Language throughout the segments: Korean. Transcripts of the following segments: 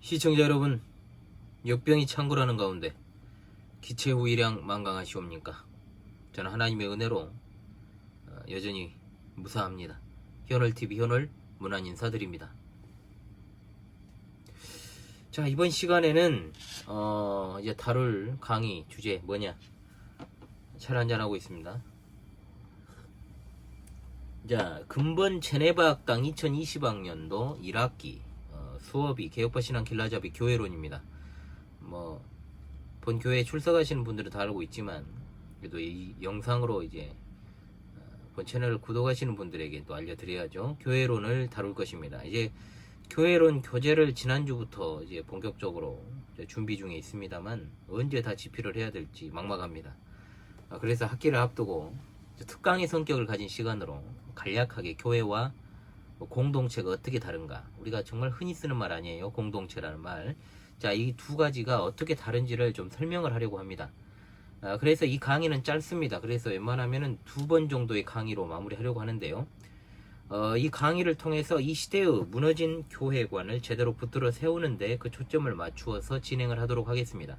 시청자 여러분, 역병이 창궐하는 가운데 기체후일양 만강하시옵니까? 저는 하나님의 은혜로 여전히 무사합니다. 현월TV 현월 문안 인사드립니다. 자, 이번 시간에는 이제 다룰 강의 주제 뭐냐, 차를 한잔하고 있습니다. 자, 근본 제네바학당 2020학년도 1학기 수업이 개혁파 신앙 길라잡이 교회론입니다. 본 교회에 출석하시는 분들은 다 알고 있지만, 그래도 이 영상으로 이제 본 채널을 구독하시는 분들에게 또 알려드려야죠. 교회론을 다룰 것입니다. 이제 교회론 교재를 지난주부터 이제 본격적으로 이제 준비 중에 있습니다만, 언제 다 집필을 해야 될지 막막합니다. 그래서 학기를 앞두고 특강의 성격을 가진 시간으로 간략하게 교회와 공동체가 어떻게 다른가, 우리가 정말 흔히 쓰는 말 아니에요, 공동체라는 말. 자, 이 두 가지가 어떻게 다른지를 좀 설명을 하려고 합니다. 그래서 이 강의는 짧습니다. 그래서 웬만하면은 2번 정도의 강의로 마무리하려고 하는데요. 이 강의를 통해서 이 시대의 무너진 교회관을 제대로 붙들어 세우는데 그 초점을 맞추어서 진행을 하도록 하겠습니다.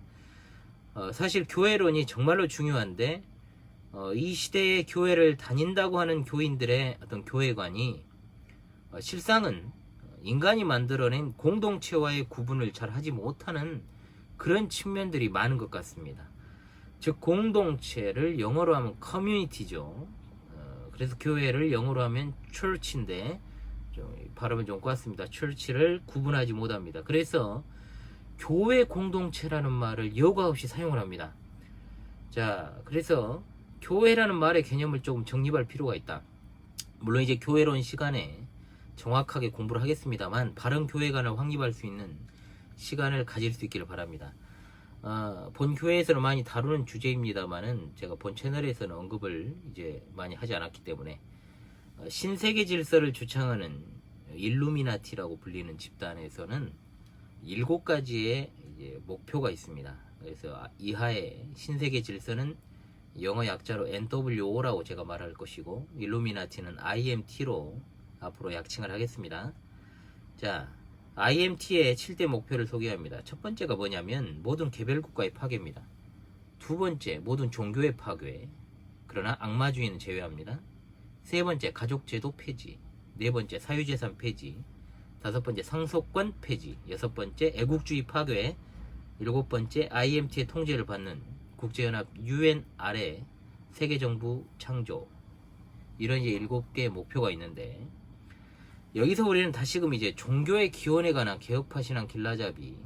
사실 교회론이 정말로 중요한데, 이 시대의 교회를 다닌다고 하는 교인들의 어떤 교회관이 실상은 인간이 만들어낸 공동체와의 구분을 잘 하지 못하는 그런 측면들이 많은 것 같습니다. 즉, 공동체를 영어로 하면 커뮤니티죠. 그래서 교회를 영어로 하면 church인데, 발음은 좀 꽈습니다. church를 구분하지 못합니다. 그래서 교회 공동체라는 말을 여과 없이 사용을 합니다. 자, 그래서 교회라는 말의 개념을 조금 정립할 필요가 있다. 물론 이제 교회론 시간에 정확하게 공부를 하겠습니다만, 바른 교회관을 확립할 수 있는 시간을 가질 수 있기를 바랍니다. 본 교회에서는 많이 다루는 주제입니다만은, 제가 본 채널에서는 언급을 이제 많이 하지 않았기 때문에, 신세계 질서를 주창하는 일루미나티라고 불리는 집단에서는 7가지의 이제 목표가 있습니다. 그래서 이하의 신세계 질서는 영어 약자로 NWO라고 제가 말할 것이고, 일루미나티는 IMT로 앞으로 약칭을 하겠습니다. 자, IMT의 7대 목표를 소개합니다. 첫 번째가 뭐냐면 모든 개별국가의 파괴입니다. 두 번째, 모든 종교의 파괴, 그러나 악마주의는 제외합니다. 세 번째, 가족제도 폐지. 네 번째, 사유재산 폐지. 다섯 번째, 상속권 폐지. 여섯 번째, 애국주의 파괴. 일곱 번째, IMT의 통제를 받는 국제연합 UN 아래 세계정부 창조. 이런 이제 7개의 목표가 있는데, 여기서 우리는 다시금 이제 종교의 기원에 관한 개혁파 신앙 길라잡이로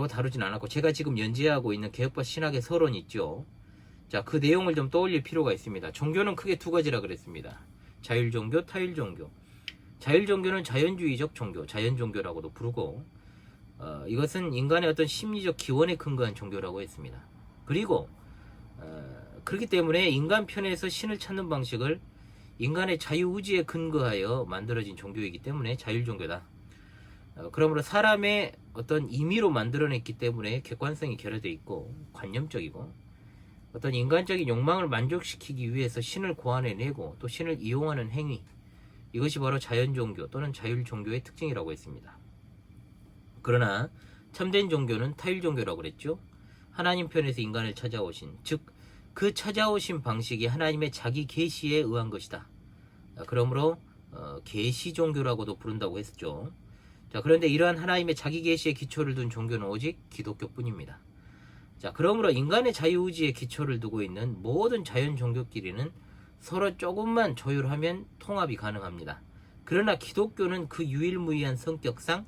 다루진 않았고, 제가 지금 연재하고 있는 개혁파 신학의 서론 있죠. 자, 그 내용을 좀 떠올릴 필요가 있습니다. 종교는 크게 2가지라 그랬습니다. 자율종교, 타율종교. 자율종교는 자연주의적 종교, 자연종교라고도 부르고, 이것은 인간의 어떤 심리적 기원에 근거한 종교라고 했습니다. 그리고 그렇기 때문에 인간 편에서 신을 찾는 방식을 인간의 자유의지에 근거하여 만들어진 종교이기 때문에 자율종교다. 그러므로 사람의 어떤 임의로 만들어냈기 때문에 객관성이 결여되어 있고 관념적이고, 어떤 인간적인 욕망을 만족시키기 위해서 신을 고안해내고 또 신을 이용하는 행위, 이것이 바로 자연종교 또는 자율종교의 특징이라고 했습니다. 그러나 참된 종교는 타율종교라고 그랬죠. 하나님 편에서 인간을 찾아오신, 즉 그 찾아오신 방식이 하나님의 자기 계시에 의한 것이다. 그러므로 계시 종교라고도 부른다고 했죠. 자, 그런데 이러한 하나님의 자기 계시에 기초를 둔 종교는 오직 기독교뿐입니다. 자, 그러므로 인간의 자유의지에 기초를 두고 있는 모든 자연 종교끼리는 서로 조금만 조율하면 통합이 가능합니다. 그러나 기독교는 그 유일무이한 성격상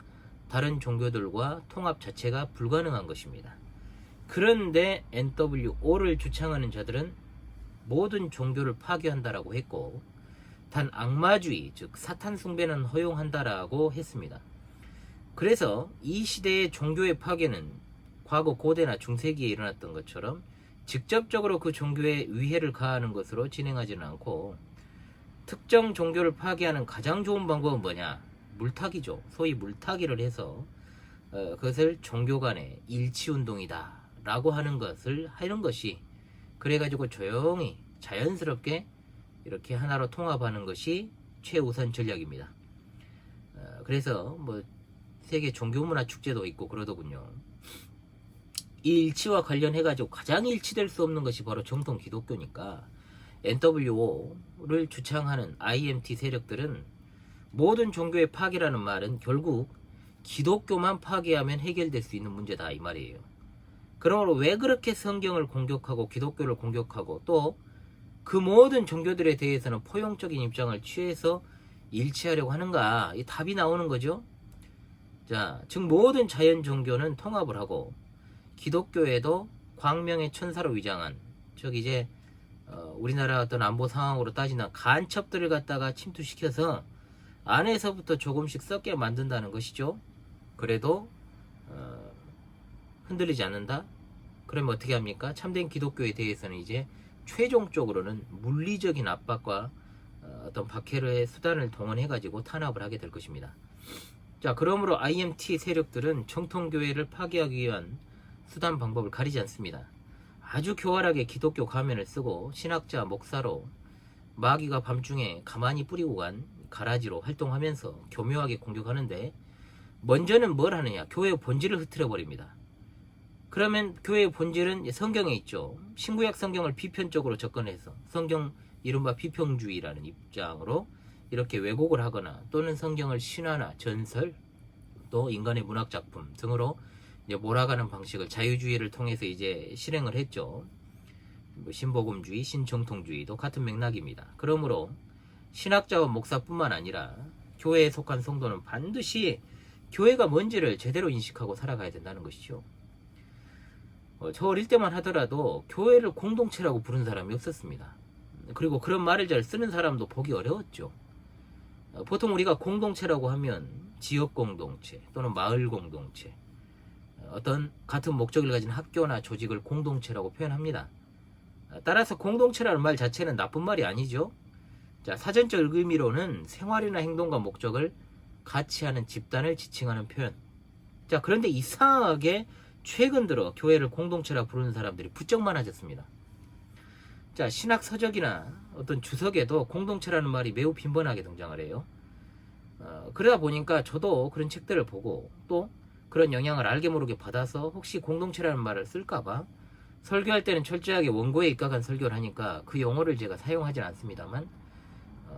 다른 종교들과 통합 자체가 불가능한 것입니다. 그런데 NWO를 주창하는 자들은 모든 종교를 파괴한다라고 했고, 단 악마주의, 즉 사탄 숭배는 허용한다라고 했습니다. 그래서 이 시대의 종교의 파괴는 과거 고대나 중세기에 일어났던 것처럼 직접적으로 그 종교에 위해를 가하는 것으로 진행하지는 않고, 특정 종교를 파괴하는 가장 좋은 방법은 뭐냐? 물타기죠. 소위 물타기를 해서 그것을 종교 간의 일치운동이다 라고 하는 것이, 그래가지고 조용히 자연스럽게 이렇게 하나로 통합하는 것이 최우선 전략입니다. 그래서 세계 종교문화 축제도 있고 그러더군요. 이 일치와 관련해가지고 가장 일치될 수 없는 것이 바로 정통 기독교니까 NWO를 주창하는 IMT 세력들은 모든 종교의 파괴라는 말은 결국 기독교만 파괴하면 해결될 수 있는 문제다 이 말이에요. 그러므로 왜 그렇게 성경을 공격하고 기독교를 공격하고 또 그 모든 종교들에 대해서는 포용적인 입장을 취해서 일치하려고 하는가? 이 답이 나오는 거죠. 자, 즉 모든 자연 종교는 통합을 하고 기독교에도 광명의 천사로 위장한 즉 이제 우리나라 어떤 안보 상황으로 따지는 간첩들을 갖다가 침투시켜서 안에서부터 조금씩 썩게 만든다는 것이죠. 그래도 흔들리지 않는다? 그러면 어떻게 합니까? 참된 기독교에 대해서는 이제 최종적으로는 물리적인 압박과 어떤 박해의 수단을 동원해가지고 탄압을 하게 될 것입니다. 자, 그러므로 IMT 세력들은 정통교회를 파괴하기 위한 수단 방법을 가리지 않습니다. 아주 교활하게 기독교 가면을 쓰고 신학자 목사로 마귀가 밤중에 가만히 뿌리고 간 가라지로 활동하면서 교묘하게 공격하는데 먼저는 뭘 하느냐? 교회의 본질을 흐트려 버립니다. 그러면 교회의 본질은 성경에 있죠. 신구약 성경을 비편적으로 접근해서 성경 이른바 비평주의라는 입장으로 이렇게 왜곡을 하거나 또는 성경을 신화나 전설 또 인간의 문학 작품 등으로 이제 몰아가는 방식을 자유주의를 통해서 이제 실행을 했죠. 신복음주의, 신정통주의도 같은 맥락입니다. 그러므로 신학자와 목사뿐만 아니라 교회에 속한 성도는 반드시 교회가 뭔지를 제대로 인식하고 살아가야 된다는 것이죠. 저 어릴 때만 하더라도 교회를 공동체라고 부른 사람이 없었습니다. 그리고 그런 말을 잘 쓰는 사람도 보기 어려웠죠. 보통 우리가 공동체라고 하면 지역 공동체 또는 마을 공동체 어떤 같은 목적을 가진 학교나 조직을 공동체라고 표현합니다. 따라서 공동체라는 말 자체는 나쁜 말이 아니죠. 자, 사전적 의미로는 생활이나 행동과 목적을 같이 하는 집단을 지칭하는 표현. 자, 그런데 이상하게 최근 들어 교회를 공동체라 부르는 사람들이 부쩍 많아졌습니다. 자, 신학 서적이나 어떤 주석에도 공동체라는 말이 매우 빈번하게 등장을 해요. 그러다 보니까 저도 그런 책들을 보고 또 그런 영향을 알게 모르게 받아서 혹시 공동체라는 말을 쓸까봐 설교할 때는 철저하게 원고에 입각한 설교를 하니까 그 용어를 제가 사용하진 않습니다만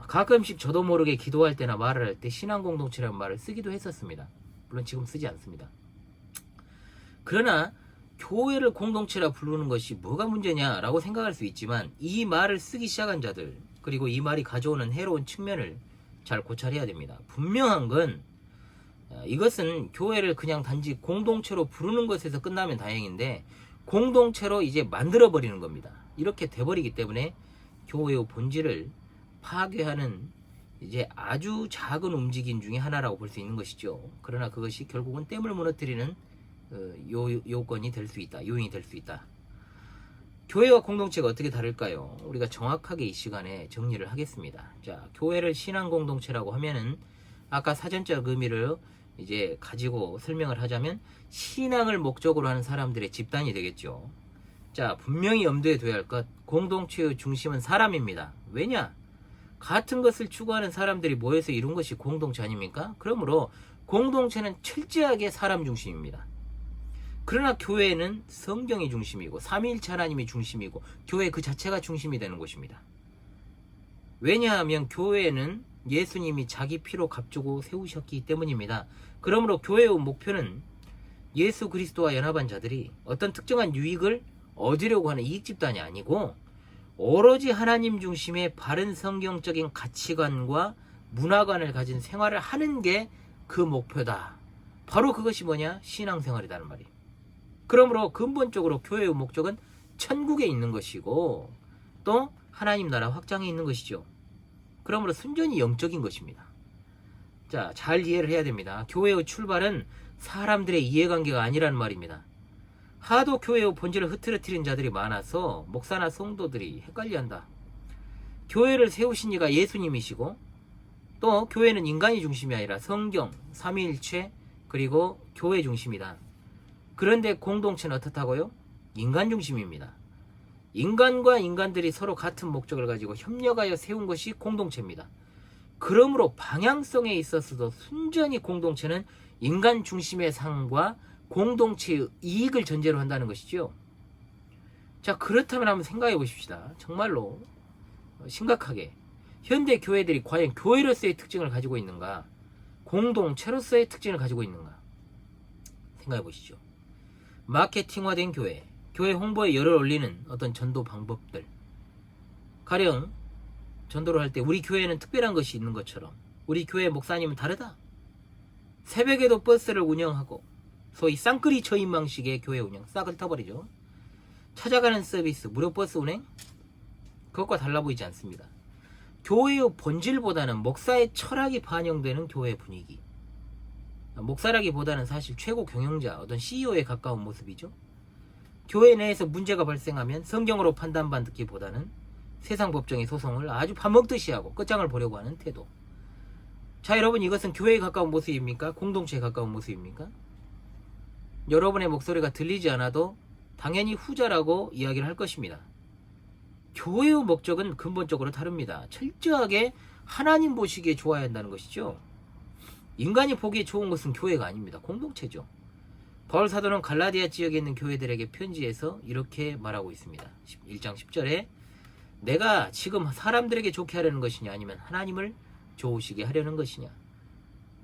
가끔씩 저도 모르게 기도할 때나 말을 할 때 신앙공동체라는 말을 쓰기도 했었습니다. 물론 지금 쓰지 않습니다. 그러나 교회를 공동체라 부르는 것이 뭐가 문제냐라고 생각할 수 있지만 이 말을 쓰기 시작한 자들 그리고 이 말이 가져오는 해로운 측면을 잘 고찰해야 됩니다. 분명한 건 이것은 교회를 그냥 단지 공동체로 부르는 것에서 끝나면 다행인데 공동체로 이제 만들어버리는 겁니다. 이렇게 돼버리기 때문에 교회의 본질을 파괴하는 이제 아주 작은 움직임 중에 하나라고 볼 수 있는 것이죠. 그러나 그것이 결국은 댐을 무너뜨리는 요건이 될 수 있다. 요인이 될 수 있다. 교회와 공동체가 어떻게 다를까요? 우리가 정확하게 이 시간에 정리를 하겠습니다. 자, 교회를 신앙 공동체라고 하면은 아까 사전적 의미를 이제 가지고 설명을 하자면 신앙을 목적으로 하는 사람들의 집단이 되겠죠. 자, 분명히 염두에 둬야 할 것, 공동체의 중심은 사람입니다. 왜냐? 같은 것을 추구하는 사람들이 모여서 이룬 것이 공동체 아닙니까? 그러므로 공동체는 철저하게 사람 중심입니다. 그러나 교회는 성경이 중심이고 삼위일체 하나님이 중심이고 교회 그 자체가 중심이 되는 것입니다. 왜냐하면 교회는 예수님이 자기 피로 값주고 세우셨기 때문입니다. 그러므로 교회의 목표는 예수 그리스도와 연합한 자들이 어떤 특정한 유익을 얻으려고 하는 이익집단이 아니고 오로지 하나님 중심의 바른 성경적인 가치관과 문화관을 가진 생활을 하는 게 그 목표다. 바로 그것이 뭐냐? 신앙생활이라는 말이에요. 그러므로 근본적으로 교회의 목적은 천국에 있는 것이고 또 하나님 나라 확장에 있는 것이죠. 그러므로 순전히 영적인 것입니다. 자, 잘 이해를 해야 됩니다. 교회의 출발은 사람들의 이해관계가 아니라는 말입니다. 하도 교회의 본질을 흐트러뜨린 자들이 많아서 목사나 성도들이 헷갈려한다. 교회를 세우신 이가 예수님이시고 또 교회는 인간이 중심이 아니라 성경, 삼위일체 그리고 교회 중심이다. 그런데 공동체는 어떻다고요? 인간 중심입니다. 인간과 인간들이 서로 같은 목적을 가지고 협력하여 세운 것이 공동체입니다. 그러므로 방향성에 있어서도 순전히 공동체는 인간 중심의 삶과 공동체의 이익을 전제로 한다는 것이죠. 자, 그렇다면 한번 생각해 보십시다. 정말로 심각하게 현대 교회들이 과연 교회로서의 특징을 가지고 있는가, 공동체로서의 특징을 가지고 있는가 생각해 보시죠. 마케팅화된 교회, 교회 홍보에 열을 올리는 어떤 전도 방법들, 가령 전도를 할 때 우리 교회는 특별한 것이 있는 것처럼 우리 교회 목사님은 다르다. 새벽에도 버스를 운영하고 소위 쌍끌이 처인 방식의 교회 운영, 싹을 타버리죠. 찾아가는 서비스, 무료 버스 운행, 그것과 달라 보이지 않습니다. 교회의 본질보다는 목사의 철학이 반영되는 교회 분위기, 목사라기보다는 사실 최고 경영자, 어떤 CEO에 가까운 모습이죠. 교회 내에서 문제가 발생하면 성경으로 판단받기보다는 세상 법정의 소송을 아주 밥 먹듯이 하고 끝장을 보려고 하는 태도. 자, 여러분, 이것은 교회에 가까운 모습입니까? 공동체에 가까운 모습입니까? 여러분의 목소리가 들리지 않아도 당연히 후자라고 이야기를 할 것입니다. 교회의 목적은 근본적으로 다릅니다. 철저하게 하나님 보시기에 좋아야 한다는 것이죠. 인간이 보기에 좋은 것은 교회가 아닙니다. 공동체죠. 바울 사도는 갈라디아 지역에 있는 교회들에게 편지에서 이렇게 말하고 있습니다. 1장 10절에 내가 지금 사람들에게 좋게 하려는 것이냐, 아니면 하나님을 좋으시게 하려는 것이냐,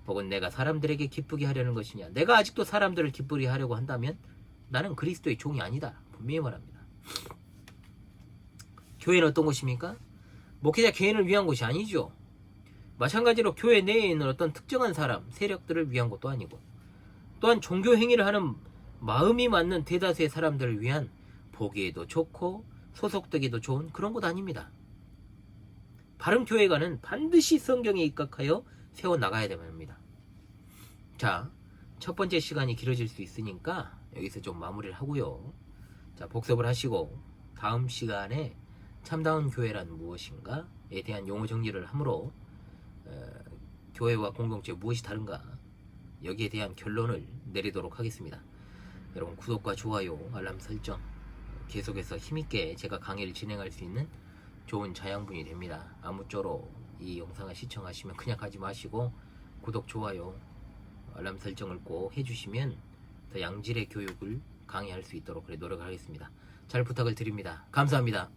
혹은 내가 사람들에게 기쁘게 하려는 것이냐, 내가 아직도 사람들을 기쁘게 하려고 한다면 나는 그리스도의 종이 아니다. 분명히 말합니다. 교회는 어떤 곳입니까? 목회자 개인을 위한 곳이 아니죠. 마찬가지로 교회 내에 있는 어떤 특정한 사람, 세력들을 위한 것도 아니고, 또한 종교 행위를 하는 마음이 맞는 대다수의 사람들을 위한 보기에도 좋고 소속되기도 좋은 그런 곳 아닙니다. 바른 교회관은 반드시 성경에 입각하여 세워나가야 됩니다. 자, 첫 번째 시간이 길어질 수 있으니까 여기서 좀 마무리를 하고요. 자, 복습을 하시고 다음 시간에 참다운 교회란 무엇인가에 대한 용어 정리를 함으로 교회와 공동체 무엇이 다른가, 여기에 대한 결론을 내리도록 하겠습니다. 여러분, 구독과 좋아요, 알람 설정, 계속해서 힘있게 제가 강의를 진행할 수 있는 좋은 자양분이 됩니다. 아무쪼록 이 영상을 시청하시면 그냥 가지 마시고 구독, 좋아요, 알람 설정을 꼭 해주시면 더 양질의 교육을 강의할 수 있도록 그래 노력하겠습니다. 잘 부탁을 드립니다. 감사합니다.